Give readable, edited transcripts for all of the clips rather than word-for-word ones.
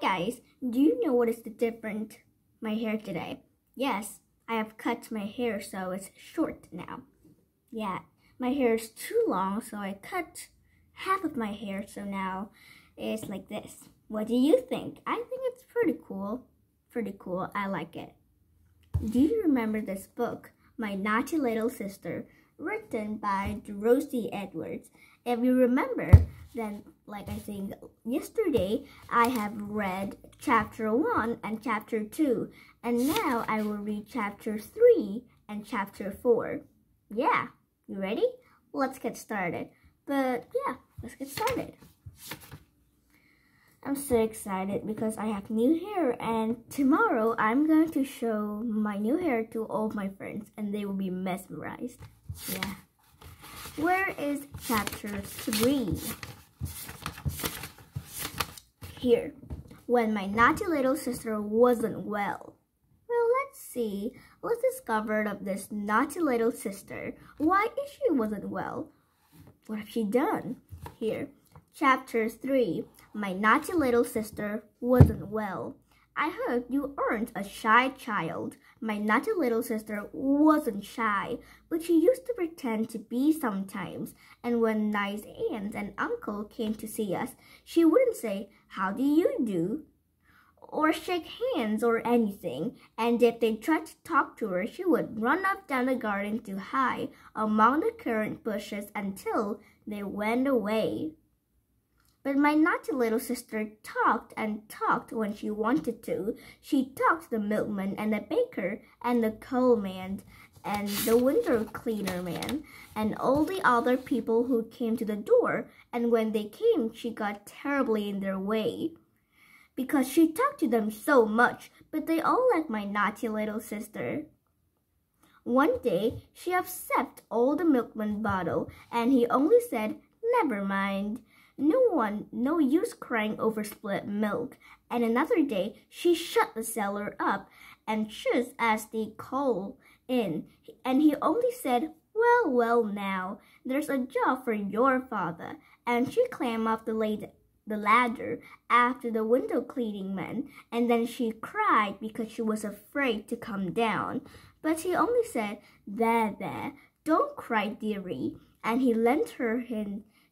guys, do you know what is the difference my hair today? Yes, I have cut my hair so it's short now. Yeah, my hair is too long, so I cut half of my hair, so now it's like this. What do you think? I think it's pretty cool. Pretty cool. I like it. Do you remember this book, My Naughty Little Sister, written by Rosie Edwards? If you remember, then like I think yesterday, I have read chapter 1 and chapter 2, and now I will read chapter 3 and chapter 4. Yeah, you ready? Let's get started. But yeah, let's get started. I'm so excited because I have new hair, and tomorrow I'm going to show my new hair to all my friends and they will be mesmerized. Yeah. Where is chapter 3? Here. When my naughty little sister wasn't well. Well, let's see. Let's discover of this naughty little sister. Why is she wasn't well? What have she done? Here. Chapter 3. My naughty little sister wasn't well. I heard you aren't a shy child. My naughty little sister wasn't shy, but she used to pretend to be sometimes. And when nice aunt and uncle came to see us, she wouldn't say, "How do you do?" or shake hands or anything. And if they tried to talk to her, she would run up down the garden to hide among the currant bushes until they went away. But my naughty little sister talked and talked when she wanted to. She talked to the milkman and the baker and the coal man and the window cleaner man and all the other people who came to the door. And when they came, she got terribly in their way because she talked to them so much, but they all liked my naughty little sister. One day, she upset all the milkman bottle, and he only said, "Never mind. No use crying over spilled milk." And another day, she shut the cellar up and just as the coal in, and he only said, well, now, there's a job for your father." And she climbed up the ladder after the window cleaning man, and then she cried because she was afraid to come down. But he only said, there, don't cry, dearie," and he lent her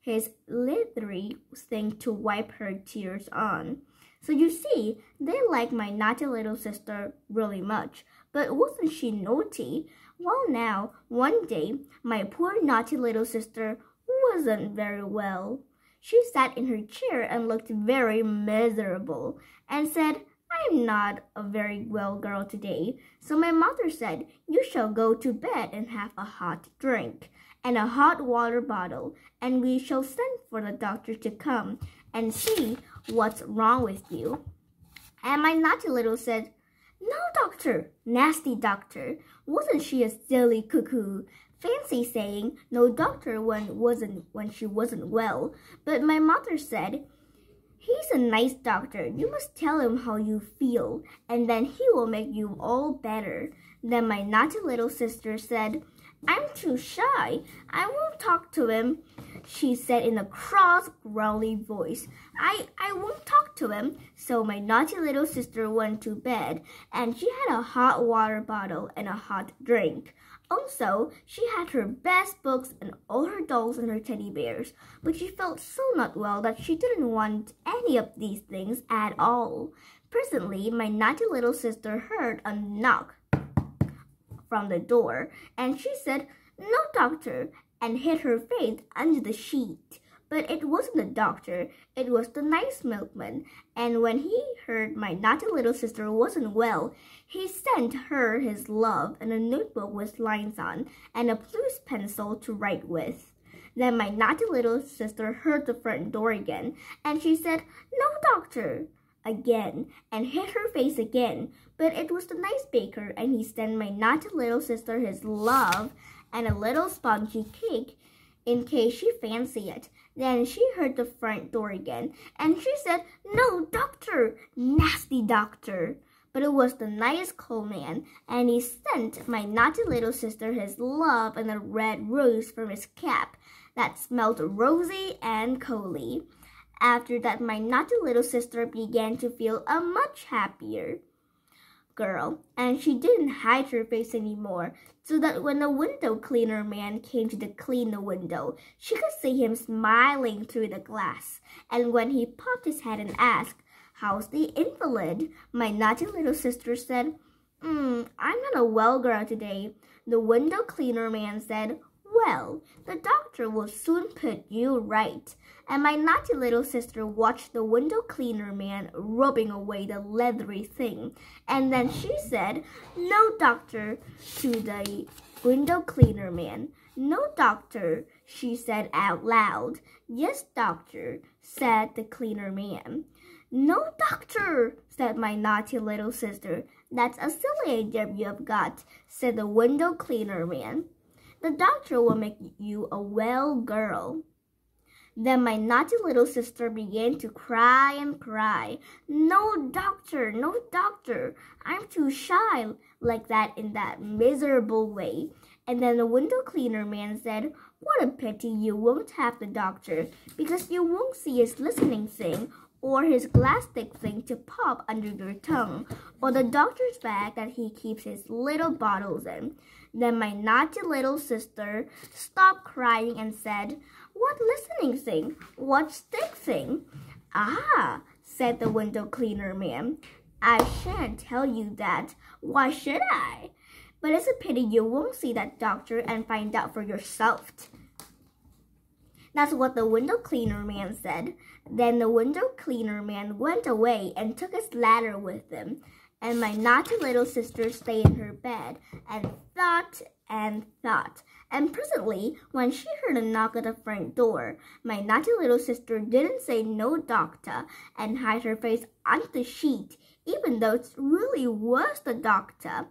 his leathery thing to wipe her tears on. So you see, they like my naughty little sister really much. But wasn't she naughty? Well now, one day, my poor naughty little sister wasn't very well. She sat in her chair and looked very miserable and said, "I'm not a very well girl today." So my mother said, "You shall go to bed and have a hot drink and a hot water bottle, and we shall send for the doctor to come and see what's wrong with you." And my naughty little said, "No, doctor, nasty doctor." Wasn't she a silly cuckoo? Fancy saying no doctor when she wasn't well. But my mother said, "He's a nice doctor. You must tell him how you feel, and then he will make you all better." Then my naughty little sister said, "I'm too shy. I won't talk to him," she said in a cross, growly voice. I won't talk to him." So my naughty little sister went to bed, and she had a hot water bottle and a hot drink. Also, she had her best books and all her dolls and her teddy bears, but she felt so not well that she didn't want any of these things at all. Presently, my naughty little sister heard a knock from the door, and she said, "No, doctor," and hid her face under the sheet. But it wasn't the doctor, it was the nice milkman, and when he heard my naughty little sister wasn't well, he sent her his love and a notebook with lines on, and a blue pencil to write with. Then my naughty little sister heard the front door again, and she said, "No, doctor," again, and hid her face again. But it was the nice baker, and he sent my naughty little sister his love and a little spongy cake in case she fancied it. Then she heard the front door again, and she said, "No, doctor, nasty doctor." But it was the nice coal man, and he sent my naughty little sister his love and a red rose from his cap that smelled rosy and coaly. After that, my naughty little sister began to feel a much happier girl, and she didn't hide her face anymore, so that when the window cleaner man came to clean the window, she could see him smiling through the glass. And when he popped his head and asked, "How's the invalid?" my naughty little sister said, I'm not a well girl today." The window cleaner man said, "Well, the doctor will soon put you right." And my naughty little sister watched the window cleaner man rubbing away the leathery thing. And then she said, "No, doctor," to the window cleaner man. "No, doctor," she said out loud. "Yes, doctor," said the cleaner man. "No, doctor," said my naughty little sister. "That's a silly idea you have got," said the window cleaner man. "The doctor will make you a well girl." Then my naughty little sister began to cry and cry. "No, doctor, no, doctor, I'm too shy," like that in that miserable way. And then the window cleaner man said, "What a pity you won't have the doctor, because you won't see his listening thing, or his glass stick thing to pop under your tongue, or the doctor's bag that he keeps his little bottles in." Then my naughty little sister stopped crying and said, "What listening thing? What stick thing?" "Ah," said the window cleaner man, "I shan't tell you that. Why should I? But it's a pity you won't see that doctor and find out for yourself." That's what the window cleaner man said. Then the window cleaner man went away and took his ladder with him. And my naughty little sister stayed in her bed and thought and thought. And presently, when she heard a knock at the front door, my naughty little sister didn't say "No, doctor" and hide her face under the sheet, even though it really was the doctor.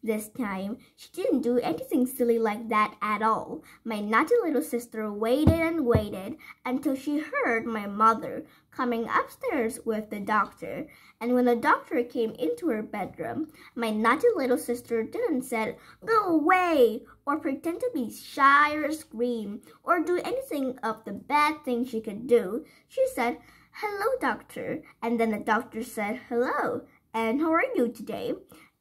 This time, she didn't do anything silly like that at all. My naughty little sister waited and waited until she heard my mother coming upstairs with the doctor. And when the doctor came into her bedroom, my naughty little sister didn't say, "Go away," or pretend to be shy or scream, or do anything of the bad things she could do. She said, "Hello, doctor." And then the doctor said, "Hello, and how are you today?"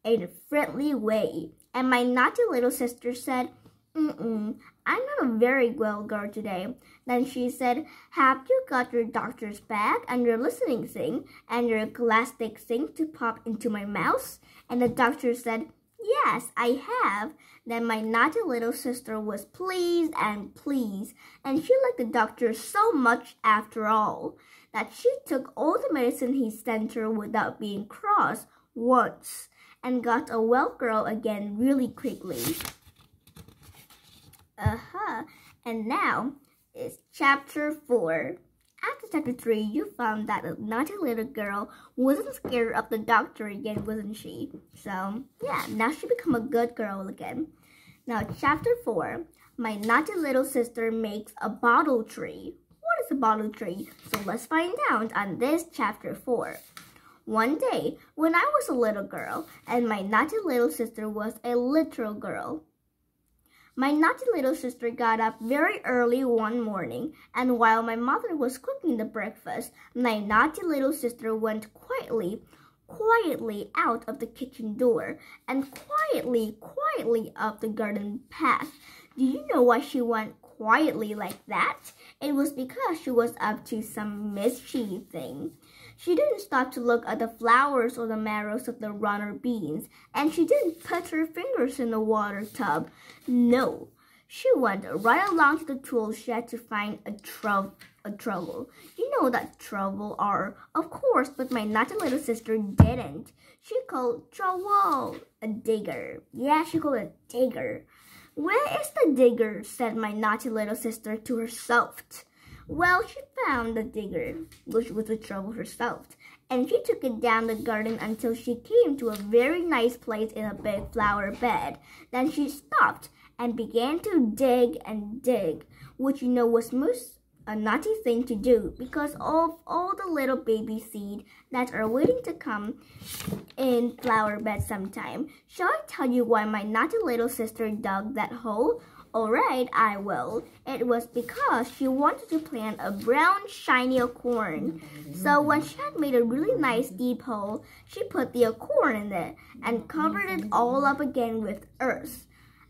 in a friendly way. And my naughty little sister said, I'm not a very well girl today." Then she said, "Have you got your doctor's bag and your listening thing and your glass stick thing to pop into my mouth?" And the doctor said, "Yes, I have." Then my naughty little sister was pleased and pleased, and she liked the doctor so much after all, that she took all the medicine he sent her without being cross once, and got a well girl again really quickly. And now is chapter 4. After chapter 3, you found that the naughty little girl wasn't scared of the doctor again, wasn't she? So, yeah, now she become a good girl again. Now, chapter 4, my naughty little sister makes a bottle tree. What is a bottle tree? So let's find out on this chapter 4. One day, when I was a little girl, and my naughty little sister was a literal girl. My naughty little sister got up very early one morning, and while my mother was cooking the breakfast, my naughty little sister went quietly out of the kitchen door, and quietly up the garden path. Do you know why she went quietly like that? It was because she was up to some mischief thing. She didn't stop to look at the flowers or the marrows of the runner beans, and she didn't put her fingers in the water tub. No, she went right along to the tool shed to find a trowel. You know that trowel are, of course, but my naughty little sister didn't. She called trowel a digger. Yeah, she called it a digger. "Where is the digger?" said my naughty little sister to herself. Well, she found the digger, which was a trowel herself, and she took it down the garden until she came to a very nice place in a big flower bed. Then she stopped and began to dig and dig, which you know was most a naughty thing to do because of all the little baby seed that are waiting to come in flower bed sometime. Shall I tell you why my naughty little sister dug that hole? All right, I will. It was because she wanted to plant a brown, shiny acorn. So when she had made a really nice deep hole, she put the acorn in it and covered it all up again with earth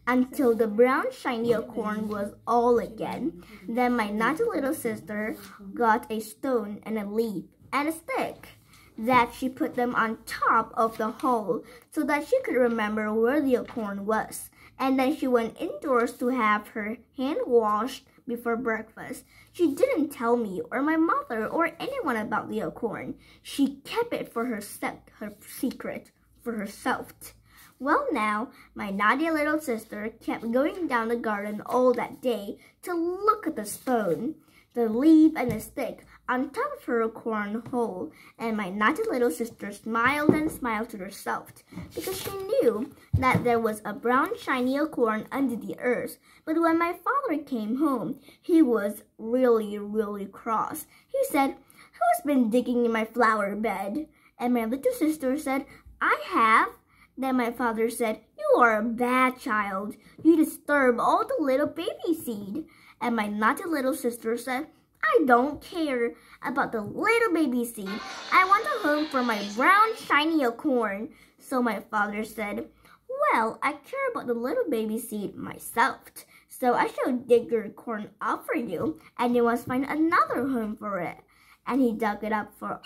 until the brown, shiny acorn was all again. Then my naughty little sister got a stone and a leaf and a stick that she put them on top of the hole so that she could remember where the acorn was. And then she went indoors to have her hand washed before breakfast. She didn't tell me or my mother or anyone about the acorn. She kept it for herself, her secret for herself. Well, now, my naughty little sister kept going down the garden all that day to look at the stone, the leaf, and the stick on top of her acorn hole, and my naughty little sister smiled and smiled to herself because she knew that there was a brown shiny acorn under the earth. But when my father came home, he was really cross. He said, "Who's been digging in my flower bed?" And my little sister said, "I have." Then my father said, "You are a bad child. You disturb all the little baby seed." And my naughty little sister said, "I don't care about the little baby seed. I want a home for my brown shiny acorn." So my father said, "Well, I care about the little baby seed myself. So I shall dig your acorn up for you, and you must find another home for it." And he dug it up for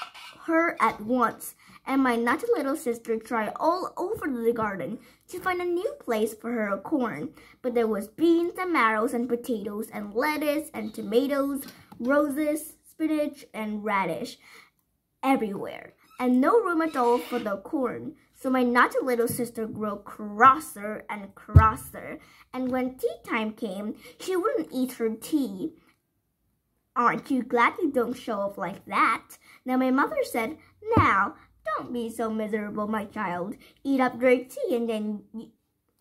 her at once. And my naughty little sister tried all over the garden to find a new place for her acorn. But there was beans and marrows and potatoes and lettuce and tomatoes, roses, spinach, and radish everywhere, and no room at all for the acorn. So my naughty little sister grew crosser and crosser, and when tea time came, she wouldn't eat her tea. "Aren't you glad you don't show off like that?" Now my mother said, "Now, don't be so miserable, my child. Eat up your tea, and then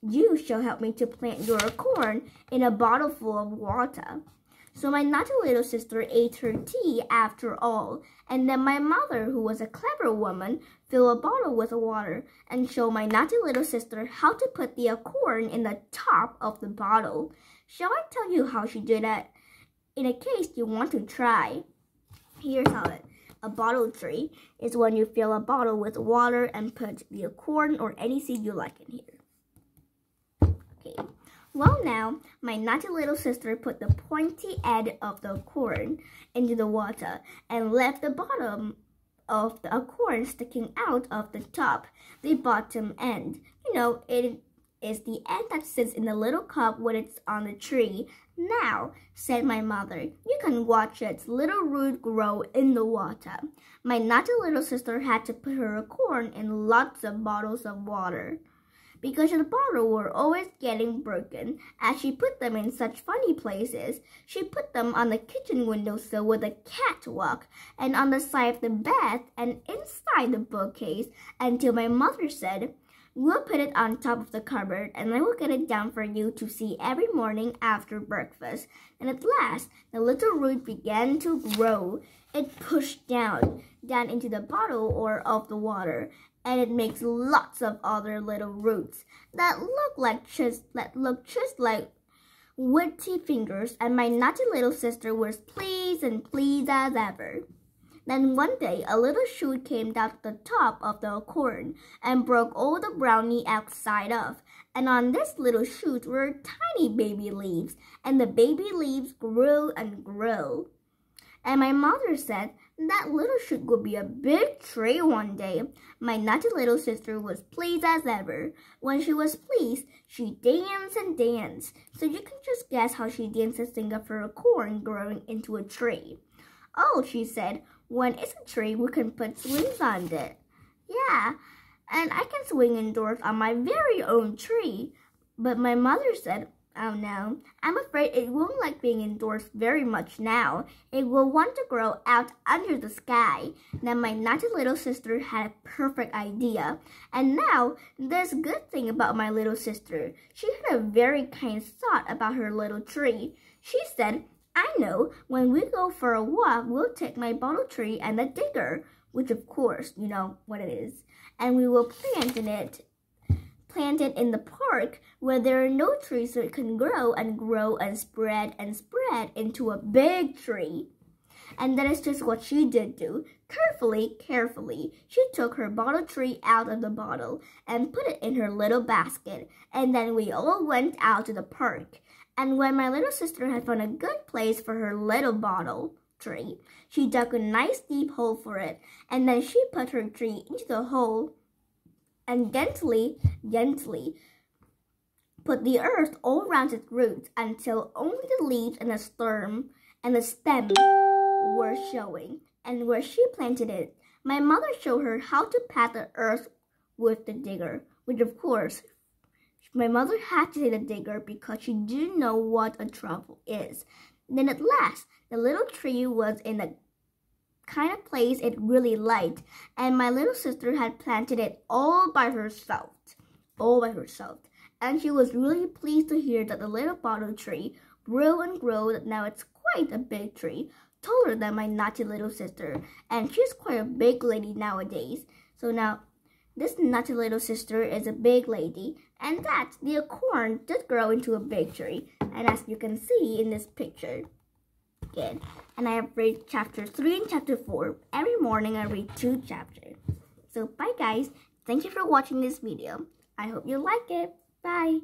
you shall help me to plant your acorn in a bottle full of water." So my naughty little sister ate her tea after all, and then my mother, who was a clever woman, filled a bottle with water and showed my naughty little sister how to put the acorn in the top of the bottle. Shall I tell you how she did it? In a case you want to try. Here's how it. A bottle tree is when you fill a bottle with water and put the acorn or any seed you like in here. Okay. Well, now, my naughty little sister put the pointy end of the acorn into the water and left the bottom of the acorn sticking out of the top, the bottom end. You know, it is the end that sits in the little cup when it's on the tree. "Now," said my mother, "you can watch its little root grow in the water." My naughty little sister had to put her acorn in lots of bottles of water, because the bottles were always getting broken as she put them in such funny places. She put them on the kitchen windowsill with a catwalk, and on the side of the bed, and inside the bookcase, until my mother said, "We'll put it on top of the cupboard, and I will get it down for you to see every morning after breakfast." And at last, the little root began to grow. It pushed down into the bottle or of the water, and it makes lots of other little roots that look just like witty fingers. And my naughty little sister was pleased as ever. Then one day, a little shoot came down to the top of the acorn and broke all the brownie outside of. And on this little shoot were tiny baby leaves, and the baby leaves grew and grew. And my mother said that little shoot would be a big tree one day. My naughty little sister was pleased as ever. When she was pleased, she danced and danced. So you can just guess how she danced to think of her acorn growing into a tree. "Oh," she said, "when it's a tree, we can put swings on it." "Yeah, and I can swing indoors on my very own tree." But my mother said, "Oh no, I'm afraid it won't like being indoors very much now. It will want to grow out under the sky." Then my naughty little sister had a perfect idea. And now, there's a good thing about my little sister. She had a very kind thought about her little tree. She said, "I know, when we go for a walk, we'll take my bottle tree and a digger," which of course, you know what it is, "and we will plant in it planted in the park where there are no trees, so it can grow and grow and spread into a big tree. And that is just what she did do. Carefully, she took her bottle tree out of the bottle and put it in her little basket. And then we all went out to the park. And when my little sister had found a good place for her little bottle tree, she dug a nice deep hole for it. And then she put her tree into the hole and gently put the earth all around its roots until only the leaves and the stem were showing. And where she planted it, my mother showed her how to pat the earth with the digger, which of course my mother had to say the digger because she didn't know what a trowel is. Then at last, the little tree was in a kind of place it really liked, and my little sister had planted it all by herself. And she was really pleased to hear that the little bottle tree grew and grew, that now it's quite a big tree, taller than my naughty little sister, and she's quite a big lady nowadays. So now, this naughty little sister is a big lady, and that the acorn did grow into a big tree, and as you can see in this picture. Good. And I have read chapter 3 and chapter 4. Every morning I read 2 chapters. So bye guys. Thank you for watching this video. I hope you like it. Bye.